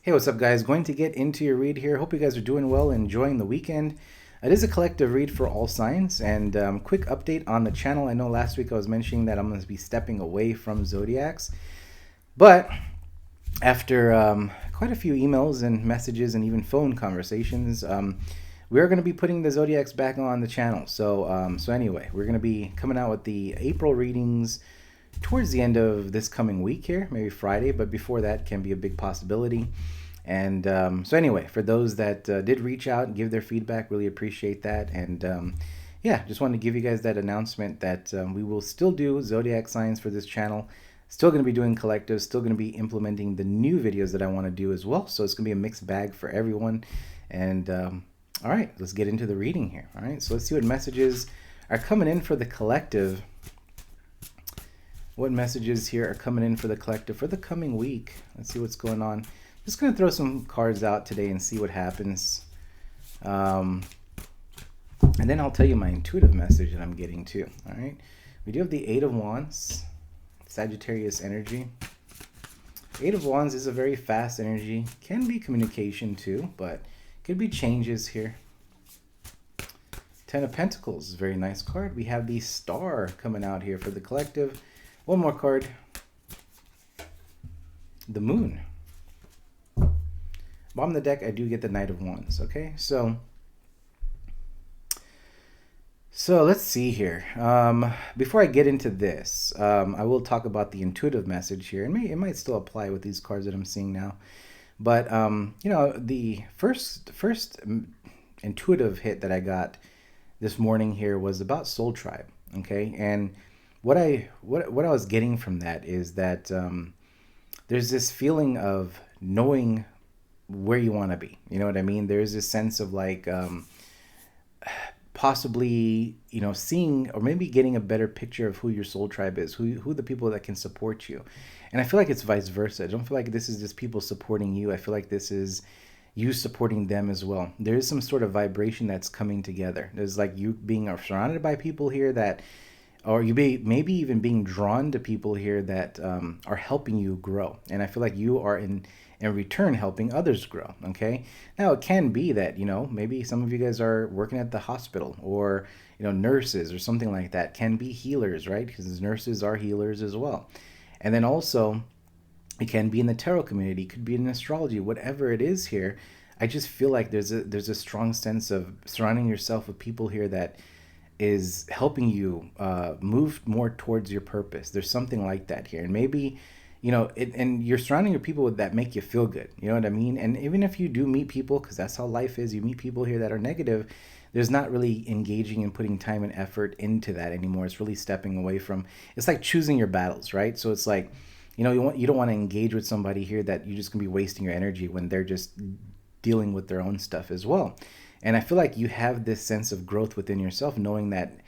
Hey, what's up, guys? Going to get into your read here. Hope you guys are doing well, enjoying the weekend. It is a collective read for all signs, and quick update on the channel. I know last week I was mentioning that I'm going to be stepping away from zodiacs, but after quite a few emails and messages and even phone conversations, we are going to be putting the zodiacs back on the channel. So anyway, we're going to be coming out with the April readings towards the end of this coming week here, maybe Friday, but before that can be a big possibility. And so anyway, for those that did reach out and give their feedback, really appreciate that. And yeah, just wanted to give you guys that announcement that we will still do zodiac signs for this channel. Still going to be doing collectives, still going to be implementing the new videos that I want to do as well. So it's going to be a mixed bag for everyone. And all right, let's get into the reading here. All right, so let's see what messages are coming in for the collective. What messages here are coming in for the collective for the coming week? Let's see what's going on. Just going to throw some cards out today and see what happens. And then I'll tell you my intuitive message that I'm getting too. All right. We do have the Eight of Wands, Sagittarius energy. Eight of Wands is a very fast energy. Can be communication too, but could be changes here. Ten of Pentacles is a very nice card. We have the Star coming out here for the collective. One more card. The Moon. Bottom of the deck, I do get the Knight of Wands. Okay, so let's see here. Before I get into this, I will talk about the intuitive message here, and it might still apply with these cards that I'm seeing now. But you know, the first intuitive hit that I got this morning here was about Soul Tribe. Okay, and what I was getting from that is that there's this feeling of knowing where you want to be. You know what I mean? There's this sense of like possibly, you know, seeing or maybe getting a better picture of who your soul tribe is, who the people that can support you. And I feel like it's vice versa. I don't feel like this is just people supporting you. I feel like this is you supporting them as well. There is some sort of vibration that's coming together. There's like you being surrounded by people here that, or you maybe even being drawn to people here that are helping you grow. And I feel like you are in return helping others grow. Okay, now it can be that, you know, maybe some of you guys are working at the hospital, or, you know, nurses or something like that. Can be healers, right? Because nurses are healers as well. And then also it can be in the tarot community, could be in astrology, whatever it is here. I just feel like there's a strong sense of surrounding yourself with people here that is helping you move more towards your purpose. There's something like that here. And maybe, you know, and you're surrounding your people that make you feel good. You know what I mean? And even if you do meet people, because that's how life is, you meet people here that are negative, there's not really engaging and putting time and effort into that anymore. It's really stepping away from, it's like choosing your battles, right? So it's like, you know, you don't want to engage with somebody here that you're just going to be wasting your energy when they're just dealing with their own stuff as well. And I feel like you have this sense of growth within yourself, knowing that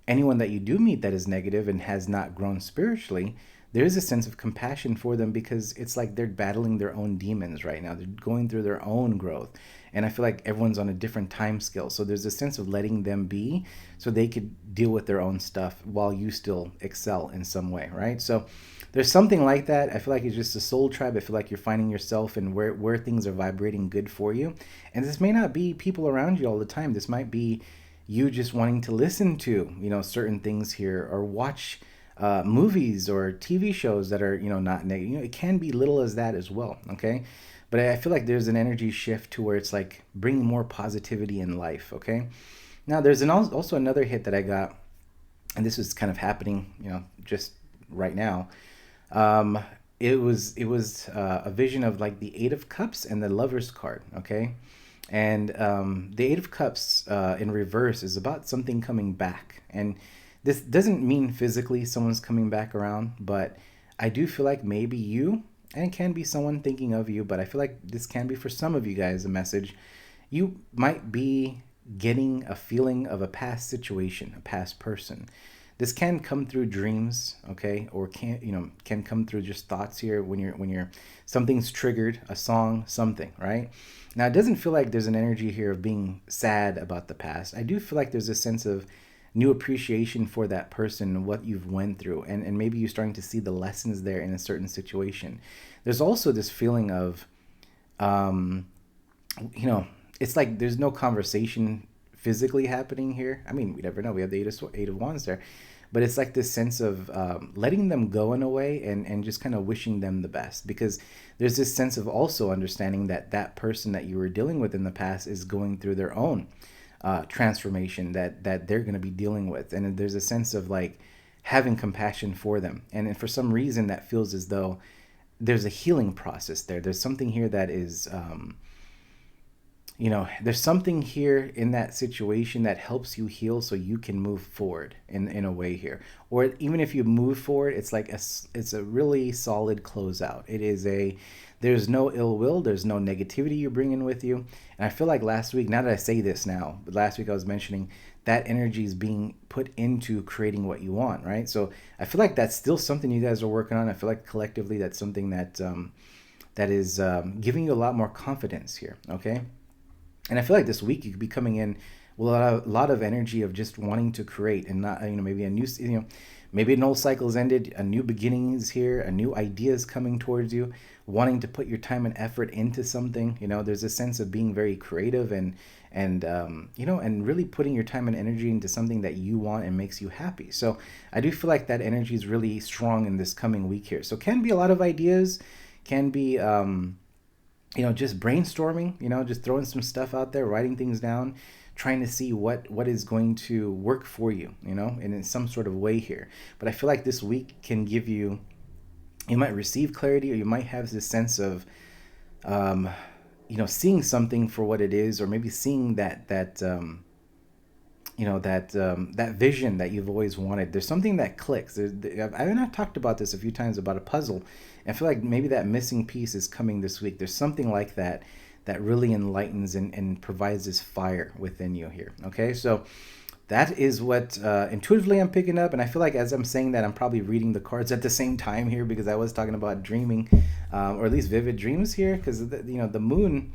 anyone that you do meet that is negative and has not grown spiritually, there is a sense of compassion for them, because it's like they're battling their own demons right now. They're going through their own growth. And I feel like everyone's on a different time scale. So there's a sense of letting them be so they could deal with their own stuff while you still excel in some way, right? So there's something like that. I feel like it's just a soul tribe. I feel like you're finding yourself and where things are vibrating good for you. And this may not be people around you all the time. This might be you just wanting to listen to, you know, certain things here, or watch movies or TV shows that are, you know, not negative. You know, it can be little as that as well. Okay. But I feel like there's an energy shift to where it's like bringing more positivity in life. Okay. Now there's also another hit that I got, and this was kind of happening, you know, just right now. It was a vision of like the Eight of Cups and the Lover's card. Okay. And the Eight of Cups in reverse is about something coming back. And this doesn't mean physically someone's coming back around, but I do feel like maybe you, and it can be someone thinking of you, but I feel like this can be for some of you guys a message. You might be getting a feeling of a past situation, a past person. This can come through dreams, okay, or can come through just thoughts here when you're something's triggered, a song, something, right? Now it doesn't feel like there's an energy here of being sad about the past. I do feel like there's a sense of new appreciation for that person and what you've went through, and maybe you're starting to see the lessons there in a certain situation. There's also this feeling of um, you know, it's like there's no conversation physically happening here. I mean, we never know. We have the eight of wands there, but it's like this sense of letting them go in a way, and just kind of wishing them the best, because there's this sense of also understanding that that person that you were dealing with in the past is going through their own transformation that they're going to be dealing with, and there's a sense of like having compassion for them, and for some reason that feels as though there's a healing process there. There's something here that is there's something here in that situation that helps you heal so you can move forward in a way here. Or even if you move forward, it's like it's a really solid closeout. There's no ill will, there's no negativity you bring in with you. And I feel like last week, now that I say this now, but last week I was mentioning that energy is being put into creating what you want, right? So I feel like that's still something you guys are working on. I feel like collectively that's something that is giving you a lot more confidence here, okay? And I feel like this week you could be coming in with a lot of energy of just wanting to create, and not, maybe a new, maybe an old cycle's ended, a new beginning is here, a new idea is coming towards you, wanting to put your time and effort into something. There's a sense of being very creative, and really putting your time and energy into something that you want and makes you happy. So I do feel like that energy is really strong in this coming week here. So can be a lot of ideas, can be just brainstorming, just throwing some stuff out there, writing things down, trying to see what is going to work for you, and in some sort of way here. But I feel like this week can give you might receive clarity, or you might have this sense of seeing something for what it is, or maybe seeing that vision that you've always wanted. There's something that clicks. I've talked about this a few times about a puzzle. I feel like maybe that missing piece is coming this week. There's something like that that really enlightens and provides this fire within you here. Okay, so that is what intuitively I'm picking up, and I feel like as I'm saying that, I'm probably reading the cards at the same time here, because I was talking about dreaming, or at least vivid dreams here, because the moon,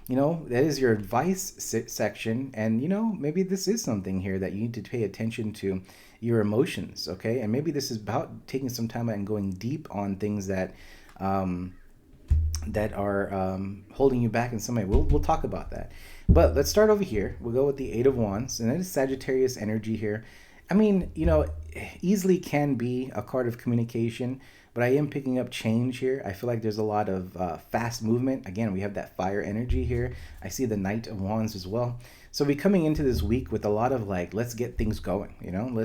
that is your advice section, and maybe this is something here that you need to pay attention to your emotions, okay? And maybe this is about taking some time and going deep on things that are holding you back in some way. We'll talk about that. But let's start over here. We'll go with the Eight of Wands, and that is Sagittarius energy here. I mean, easily can be a card of communication, but I am picking up change here. I feel like there's a lot of fast movement. Again, we have that fire energy here. I see the Knight of Wands as well. So we're coming into this week with a lot of like, let's get things going.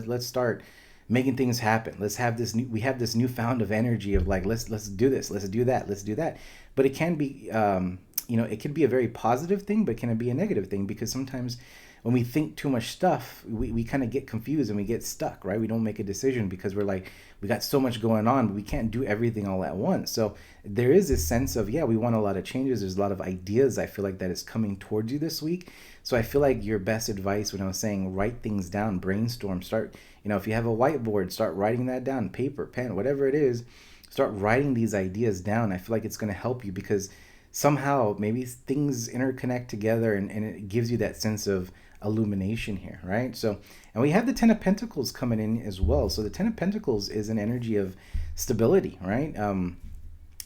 Let's start making things happen. We have this newfound of energy of like, let's do this, let's do that. But it can be, it can be a very positive thing, but can it be a negative thing? Because sometimes when we think too much stuff, we kind of get confused and we get stuck, right? We don't make a decision because we're like, we got so much going on, but we can't do everything all at once. So there is this sense of, we want a lot of changes. There's a lot of ideas I feel like that is coming towards you this week. So I feel like your best advice when I was saying write things down, brainstorm, start, if you have a whiteboard, start writing that down, paper, pen, whatever it is, start writing these ideas down. I feel like it's going to help you, because somehow maybe things interconnect together, and it gives you that sense of illumination here, right? So, and we have the Ten of Pentacles coming in as well. So the Ten of Pentacles is an energy of stability, right?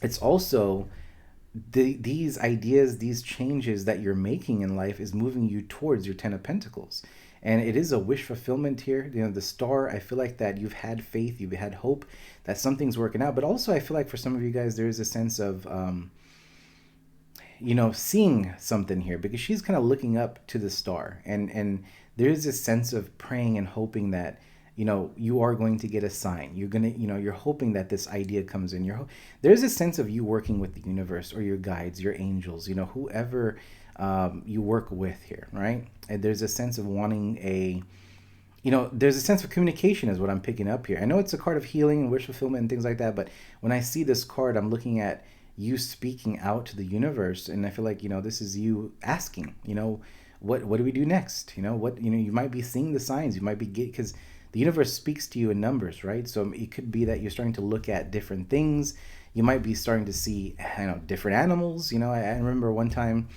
It's also these ideas, these changes that you're making in life is moving you towards your Ten of Pentacles. And it is a wish fulfillment here. The star, I feel like that you've had faith, you've had hope that something's working out. But also I feel like for some of you guys, there is a sense of, seeing something here, because she's kind of looking up to the star, and there's this sense of praying and hoping that you are going to get a sign. You're gonna, you're hoping that this idea comes in. There's a sense of you working with the universe, or your guides, your angels, whoever you work with here, right? And there's a sense of wanting there's a sense of communication is what I'm picking up here. I know it's a card of healing and wish fulfillment and things like that, but when I see this card, I'm looking at you speaking out to the universe, and I feel like this is you asking, what do we do next? You might be seeing the signs, you might be because the universe speaks to you in numbers, right? So it could be that you're starting to look at different things. You might be starting to see different animals. I remember one time,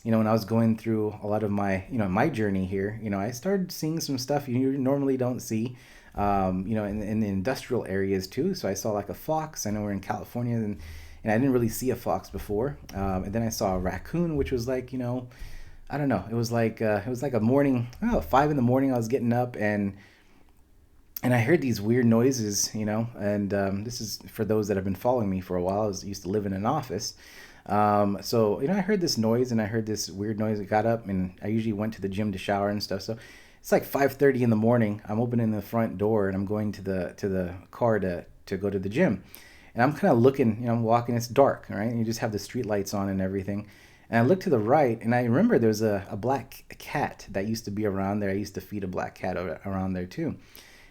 when I was going through a lot of my my journey here, I started seeing some stuff you normally don't see, in the industrial areas too. So I saw like a fox. I know we're in California, and and I didn't really see a fox before. And then I saw a raccoon, which was like, I don't know. It was like a morning, 5 in the morning. I was getting up, and I heard these weird noises, and this is for those that have been following me for a while. Used to live in an office. So, I heard this noise and I heard this weird noise. I got up and I usually went to the gym to shower and stuff. So it's like 5:30 in the morning. I'm opening the front door and I'm going to the car to go to the gym. And I'm kind of looking, I'm walking, it's dark, right? And you just have the street lights on and everything. And I look to the right and I remember there's a black cat that used to be around there. I used to feed a black cat around there too.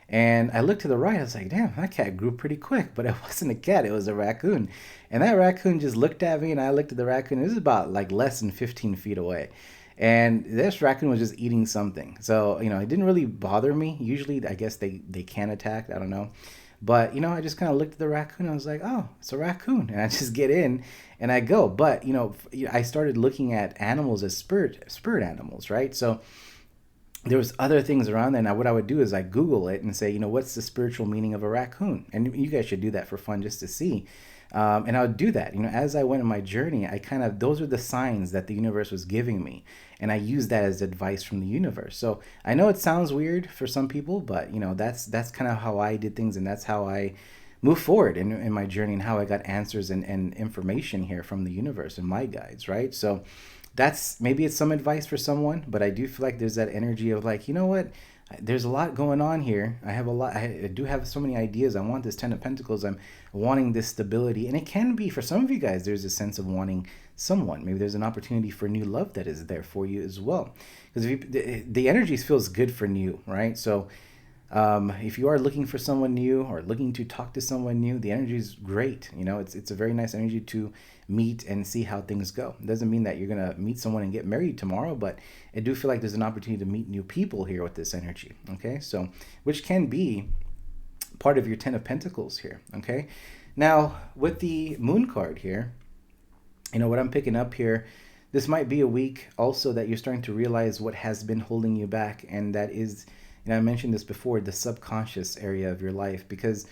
And I looked to the right. I was like, damn, that cat grew pretty quick. But it wasn't a cat. It was a raccoon. And that raccoon just looked at me, and I looked at the raccoon. It was about like less than 15 feet away. And this raccoon was just eating something. So, it didn't really bother me. Usually, I guess they can attack. I don't know. But, I just kind of looked at the raccoon. I was like, oh, it's a raccoon. And I just get in and I go. But, I started looking at animals as spirit animals, right? So there was other things around there. Now, what I would do is I Google it and say, what's the spiritual meaning of a raccoon? And you guys should do that for fun just to see. And I would do that. As I went on my journey, those were the signs that the universe was giving me. And I used that as advice from the universe. So I know it sounds weird for some people, but, that's kind of how I did things. And that's how I move forward in my journey and how I got answers and information here from the universe and my guides, right? So maybe it's some advice for someone, but I do feel like there's that energy of like, what? There's a lot going on here. I do have so many ideas. I want this 10 of Pentacles. I'm wanting this stability. And it can be, for some of you guys, there's a sense of wanting someone. Maybe there's an opportunity for new love that is there for you as well. Because the energy feels good for new, right? So if you are looking for someone new or looking to talk to someone new, the energy is great. It's a very nice energy to meet and see how things go. It doesn't mean that you're going to meet someone and get married tomorrow, but I do feel like there's an opportunity to meet new people here with this energy. Okay, so which can be part of your 10 of Pentacles here. Okay, now with the Moon card here, what I'm picking up here, this might be a week also that you're starting to realize what has been holding you back, and that is, I mentioned this before, the subconscious area of your life, because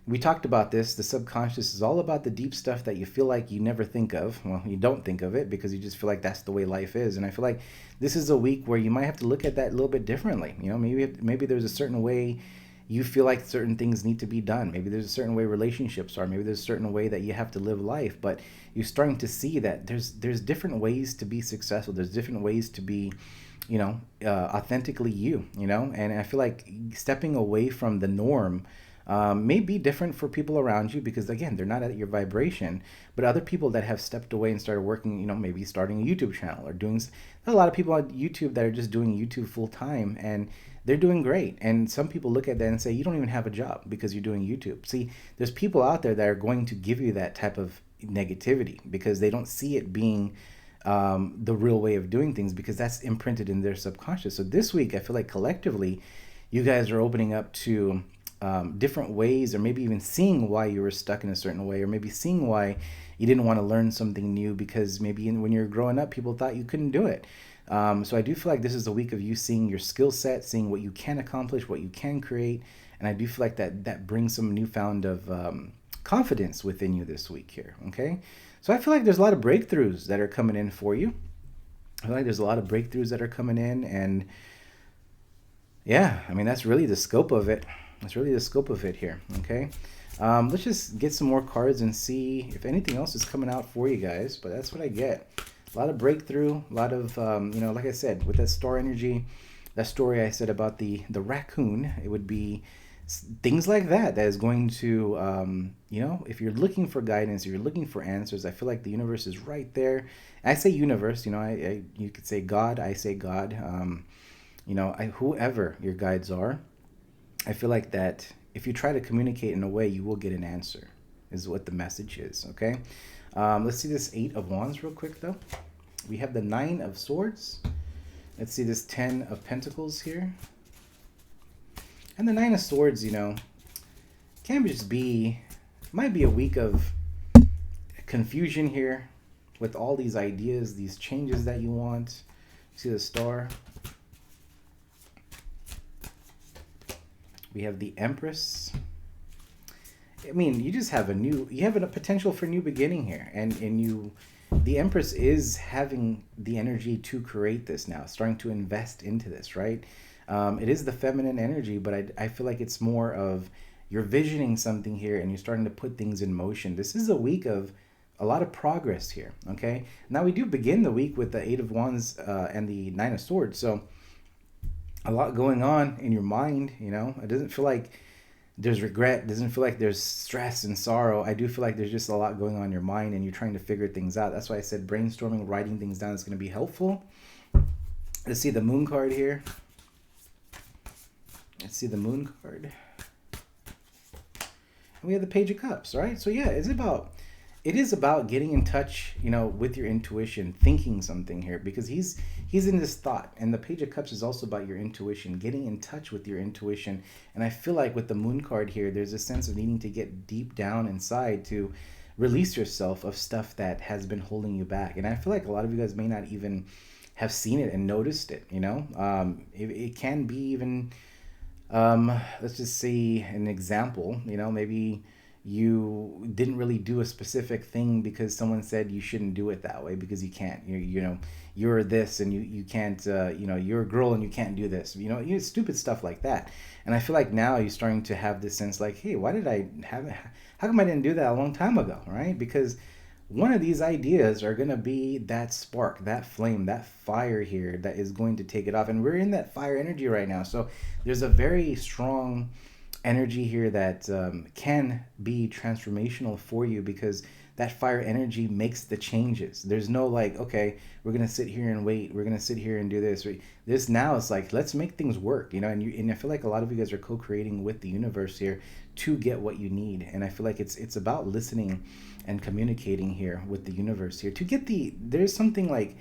we talked about this. The subconscious is all about the deep stuff that you feel like you never think of. Well, you don't think of it because you just feel like that's the way life is. And I feel like this is a week where you might have to look at that a little bit differently. Maybe there's a certain way you feel like certain things need to be done. Maybe there's a certain way relationships are. Maybe there's a certain way that you have to live life. But you're starting to see that there's different ways to be successful. There's different ways to be authentically you, and I feel like stepping away from the norm may be different for people around you because, again, they're not at your vibration. But other people that have stepped away and started working, maybe starting a YouTube channel or there's a lot of people on YouTube that are just doing YouTube full time, and they're doing great. And some people look at that and say, you don't even have a job because you're doing YouTube. See, there's people out there that are going to give you that type of negativity because they don't see it being the real way of doing things, because that's imprinted in their subconscious. So this week, I feel like collectively, you guys are opening up to different ways, or maybe even seeing why you were stuck in a certain way, or maybe seeing why you didn't want to learn something new because maybe when you were growing up, people thought you couldn't do it. So I do feel like this is a week of you seeing your skill set, seeing what you can accomplish, what you can create. And I do feel like that brings some newfound of confidence within you this week here, okay? So I feel like there's a lot of breakthroughs that are coming in for you. I feel like there's a lot of breakthroughs that are coming in, and yeah, that's really the scope of it. That's really the scope of it here, okay? Let's just get some more cards and see if anything else is coming out for you guys, but that's what I get. A lot of breakthrough, a lot of, like I said, with that star energy, that story I said about the raccoon, it would be things like that is going to, if you're looking for guidance, if you're looking for answers, I feel like the universe is right there. I say universe, you could say God, I say God, whoever your guides are, I feel like that if you try to communicate in a way, you will get an answer, is what the message is, okay? Let's see this 8 of Wands real quick, though. We have the 9 of Swords. Let's see this 10 of Pentacles here. And the 9 of Swords, can just be, might be a week of confusion here with all these ideas, these changes that you want. See the star. We have the Empress. I mean, you just have you have a potential for new beginning here, and the Empress is having the energy to create this now, starting to invest into this, right? It is the feminine energy, but I feel like it's more of you're visioning something here and you're starting to put things in motion. This is a week of a lot of progress here, okay? Now we do begin the week with the Eight of Wands and the Nine of Swords, so a lot going on in your mind, you know? It doesn't feel like there's regret, it doesn't feel like there's stress and sorrow. I do feel like there's just a lot going on in your mind and you're trying to figure things out. That's why I said brainstorming, writing things down is going to be helpful. Let's see the Moon card here. Let's see the Moon card. And we have the Page of Cups, right? So yeah, it is about getting in touch, you know, with your intuition, thinking something here, because he's in this thought, and the Page of Cups is also about your intuition, getting in touch with your intuition. And I feel like with the Moon card here, there's a sense of needing to get deep down inside to release yourself of stuff that has been holding you back. And I feel like a lot of you guys may not even have seen it and noticed it, you know. It can be even, let's just say an example, you know, maybe you didn't really do a specific thing because someone said you shouldn't do it that way because you can't, you know, you're this and you can't, you know, you're a girl and you can't do this, you know, stupid stuff like that. And I feel like now you're starting to have this sense like, hey, why did I have, how come I didn't do that a long time ago, right? Because one of these ideas are going to be that spark, that flame, that fire here that is going to take it off. And we're in that fire energy right now. So there's a very strong energy here that can be transformational for you, because that fire energy makes the changes. There's no like, okay, we're gonna sit here and wait, we're gonna sit here and do this. This now is like, let's make things work, you know. And I feel like a lot of you guys are co-creating with the universe here to get what you need. And I feel like it's about listening and communicating here with the universe here to get there's something like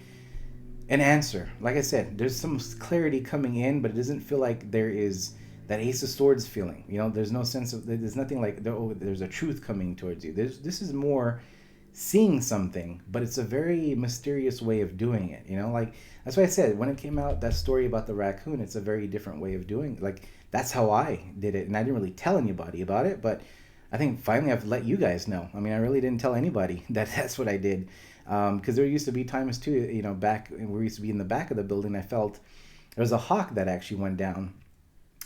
an answer. Like I said, there's some clarity coming in, but it doesn't feel like there is that Ace of Swords feeling. You know, there's no sense of, there's nothing like, there's a truth coming towards you. This is more seeing something, but it's a very mysterious way of doing it. You know, like, that's why I said, when it came out, that story about the raccoon, it's a very different way of doing it. Like, that's how I did it. And I didn't really tell anybody about it, but I think finally I've let you guys know. I mean, I really didn't tell anybody that that's what I did. Because there used to be times too, you know, back when we used to be in the back of the building, I felt there was a hawk that actually went down.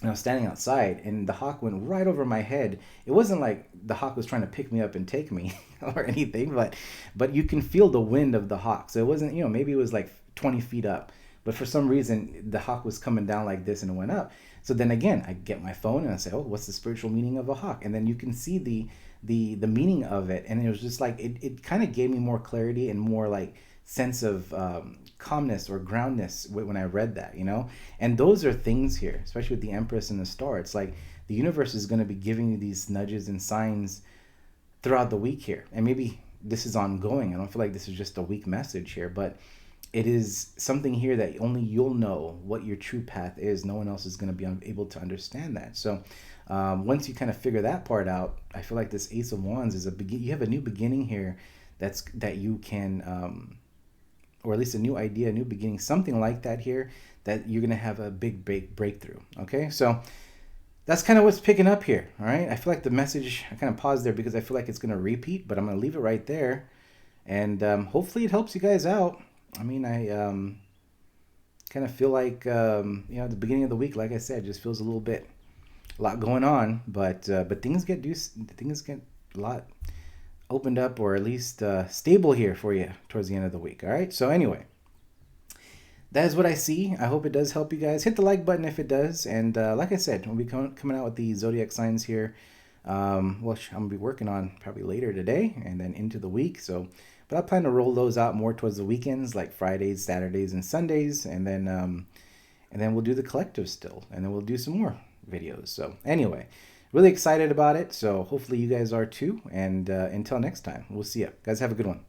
And I was standing outside, and the hawk went right over my head. It wasn't like the hawk was trying to pick me up and take me or anything, but you can feel the wind of the hawk. So it wasn't, you know, maybe it was like 20 feet up, but for some reason the hawk was coming down like this and it went up. So then again, I get my phone and I say, oh, what's the spiritual meaning of a hawk? And then you can see the meaning of it, and it was just like it kind of gave me more clarity and more like sense of calmness or groundness when I read that, you know. And those are things here, especially with the Empress and the Star. It's like the universe is going to be giving you these nudges and signs throughout the week here, and maybe this is ongoing. I don't feel like this is just a weak message here, but it is something here that only you'll know what your true path is. No one else is going to be able to understand that. So once you kind of figure that part out, I feel like this Ace of Wands is you have a new beginning here that you can or at least a new idea, a new beginning, something like that here, that you're going to have a big breakthrough. Okay, so that's kind of what's picking up here. All right, I feel like the message, I kind of paused there because I feel like it's going to repeat, but I'm going to leave it right there, and hopefully it helps you guys out. I mean, I kind of feel like you know, the beginning of the week, like I said, just feels a lot going on, but things get a lot opened up, or at least stable here for you towards the end of the week. All right, so anyway, that is what I see. I hope it does help you guys. Hit the like button if it does, and like I said, we'll be coming out with the zodiac signs here, which I'm gonna be working on probably later today and then into the week. So, but I plan to roll those out more towards the weekends, like Fridays, Saturdays, and Sundays, and then we'll do the collective still, and then we'll do some more videos. So anyway, really excited about it. So hopefully you guys are too. And until next time, we'll see you guys. Have a good one.